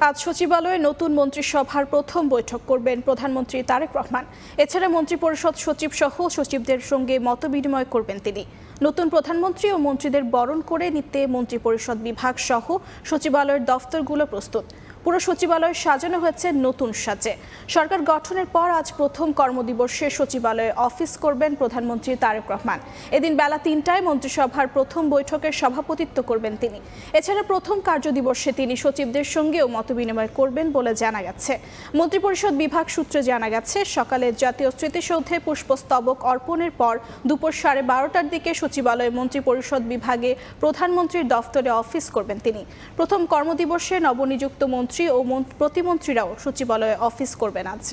আজ সচিবালয়ে নতুন মন্ত্রিসভার প্রথম বৈঠক করবেন প্রধানমন্ত্রী তারেক রহমান। এছাড়া মন্ত্রিপরিষদ সচিব সহ সচিবদের সঙ্গে মতবিনিময় করবেন তিনি। নতুন প্রধানমন্ত্রী ও মন্ত্রীদের বরণ করে নিতে মন্ত্রিপরিষদ বিভাগ সহ সচিবালয়ের দফতরগুলো প্রস্তুত। পুরো সচিবালয় সাজানো হয়েছে নতুন সাজে। সরকার গঠনের পর আজ প্রথম কর্মদিবসে সচিবালয়ে অফিস করবেন প্রধানমন্ত্রী তারেক রহমান। এদিন বেলা ৩টায় মন্ত্রিসভার প্রথম বৈঠকের সভাপতিত্ব করবেন তিনি। এছাড়া প্রথম কার্যদিবসে তিনি সচিবদের সঙ্গেও মতবিনিময় করবেন বলে জানা গেছে। মন্ত্রিপরিষদ বিভাগ সূত্রে জানা গেছে, সকালে জাতীয় স্মৃতিসৌধে পুষ্পস্তবক অর্পণের পর দুপুর 12:30টার দিকে সচিবালয় মন্ত্রিপরিষদ বিভাগে প্রধানমন্ত্রীর দফতরে অফিস করবেন তিনি। প্রথম কর্মদিবসে নবনিযুক্ত মন্ত্রী ও প্রতিমন্ত্রীরাও সচিবালয়ে অফিস করবেন আজ।